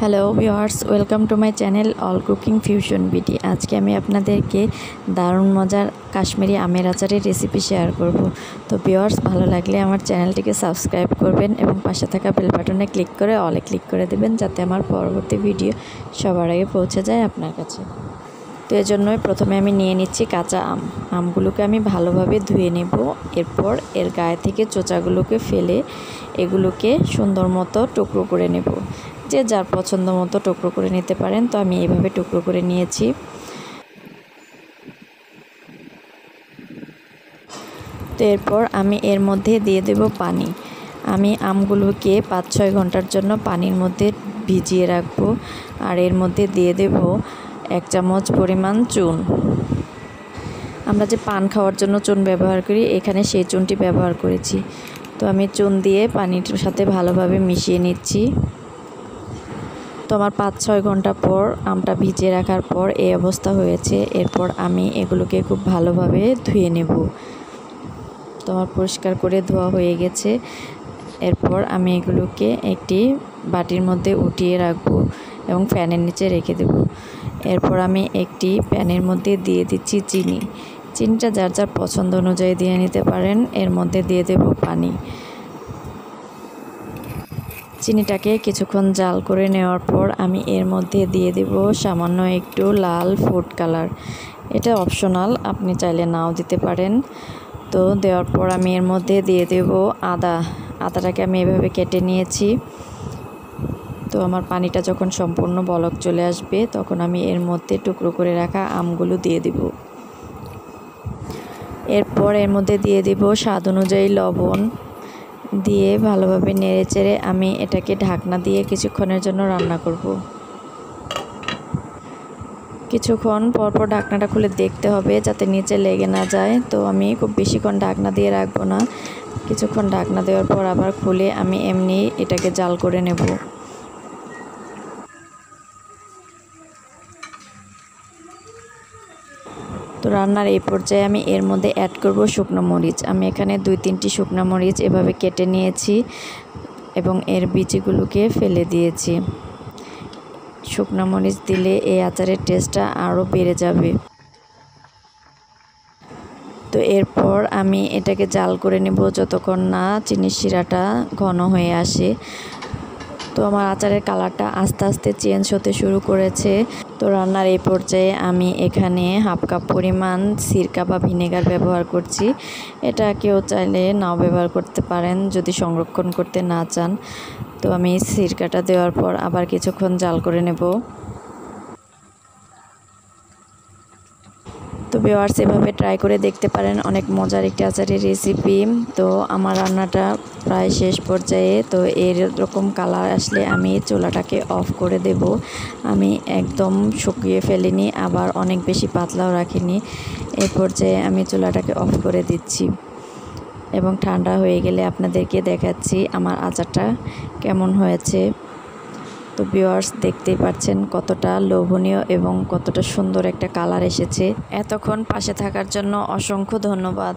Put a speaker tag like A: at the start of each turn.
A: Hello viewers, welcome to my channel all cooking fusion BD. আজকে আমি আপনাদেরকে দারুণ মজার কাশ্মীরি আমের আচারের রেসিপি শেয়ার করব। তো ভিউয়ার্স, ভালো লাগলে আমার চ্যানেলটিকে সাবস্ক্রাইব করবেন এবং পাশে থাকা বেল বাটনে ক্লিক করে অলে ক্লিক করে দেবেন, যাতে আমার পরবর্তী ভিডিও সবার আগে পৌঁছে যায় আপনার কাছে। তো এর জন্যই প্রথমে আমি নিয়ে নিচ্ছি কাঁচা আমগুলোকে আমি ভালোভাবে ধুয়ে নেব। এরপর এর গায়ে থেকে চোচাগুলোকে ফেলে এগুলোকে সুন্দর মতো টুকরো করে নেব। যে যার পছন্দ মতো টুকরো করে নিতে পারেন, তো আমি এইভাবে টুকরো করে নিয়েছি। তো এরপর আমি এর মধ্যে দিয়ে দেব পানি। আমি আমগুলোকে 5-6 ঘন্টার জন্য পানির মধ্যে ভিজিয়ে রাখবো। আর এর মধ্যে দিয়ে দেব 1 চামচ পরিমাণ চুন। আমরা যে পান খাওয়ার জন্য চুন ব্যবহার করি, এখানে সেই চুনটি ব্যবহার করেছি। তো আমি চুন দিয়ে পানির সাথে ভালোভাবে মিশিয়ে নিচ্ছি। তো আমার 5-6 ঘন্টা পর আমটা ভিজিয়ে রাখার পর এই অবস্থা হয়েছে। এরপর আমি এগুলোকে খুব ভালোভাবে ধুয়ে নেব। তো আমার পরিষ্কার করে ধোয়া হয়ে গেছে। এরপর আমি এগুলোকে একটি বাটির মধ্যে উঠিয়ে রাখবো এবং ফ্যানের নিচে রেখে দেব। এরপর আমি একটি প্যানের মধ্যে দিয়ে দিচ্ছি চিনি। চিনিটা যার যার পছন্দ অনুযায়ী দিয়ে নিতে পারেন। এর মধ্যে দিয়ে দেব পানি। চিনিটাকে কিছুক্ষণ জাল করে নেওয়ার পর আমি এর মধ্যে দিয়ে দেব সামান্য একটু লাল ফুড কালার। এটা অপশনাল, আপনি চাইলে নাও দিতে পারেন। তো দেওয়ার পর আমি এর মধ্যে দিয়ে দেব আদাটাকে আমি এভাবে কেটে নিয়েছি। তো আমার পানিটা যখন সম্পূর্ণ বলক চলে আসবে, তখন আমি এর মধ্যে টুকরো করে রাখা আমগুলো দিয়ে দেব। এরপর এর মধ্যে দিয়ে দেব স্বাদ অনুযায়ী লবণ। দিয়ে ভালোভাবে নেড়েচেড়ে আমি এটাকে ঢাকনা দিয়ে কিছুক্ষণের জন্য রান্না করব। কিছুক্ষণ পরপর ঢাকনাটা খুলে দেখতে হবে যাতে নিচে লেগে না যায়। তো আমি খুব বেশিক্ষণ ঢাকনা দিয়ে রাখবো না। কিছুক্ষণ ঢাকনা দেওয়ার পর আবার খুলে আমি এমনি এটাকে জাল করে নেব। তো রান্নার এই পর্যায়ে আমি এর মধ্যে অ্যাড করব শুকনো মরিচ। আমি এখানে 2-3টি শুকনো মরিচ এভাবে কেটে নিয়েছি এবং এর বীজগুলোকে ফেলে দিয়েছি। শুকনো মরিচ দিলে এই আচারের টেস্টটা আরও বেড়ে যাবে। তো এরপর আমি এটাকে জাল করে নেব যতক্ষণ না চিনির শিরাটা ঘন হয়ে আসে। তো আমার আচারের কালারটা আস্তে আস্তে চেঞ্জ হতে শুরু করেছে। তো রান্নার এই পর্যায়ে আমি এখানে 1/2 কাপ পরিমাণ সিরকা বা ভিনেগার ব্যবহার করছি। এটা কেউ চাইলে নাও ব্যবহার করতে পারেন যদি সংরক্ষণ করতে না চান। তো আমি সিরকাটা দেওয়ার পর আবার কিছুক্ষণ জাল করে নেব। তো ভিউয়ার্স, এভাবে ট্রাই করে দেখতে পারেন, অনেক মজার একটি আচারের রেসিপি। তো আমার রান্নাটা প্রায় শেষ পর্যায়ে। তো এরকম কালার আসলে আমি চুলাটাকে অফ করে দেব। আমি একদম শুকিয়ে ফেলিনি, আবার অনেক বেশি পাতলাও রাখিনি। এই পর্যায়ে আমি চুলাটাকে অফ করে দিচ্ছি এবং ঠান্ডা হয়ে গেলে আপনাদেরকে দেখাচ্ছি আমার আচারটা কেমন হয়েছে। তো ভিউয়ার্স, দেখতেই পাচ্ছেন কতটা লোভনীয় এবং কতটা সুন্দর একটা কালার এসেছে। এতক্ষণ পাশে থাকার জন্য অসংখ্য ধন্যবাদ।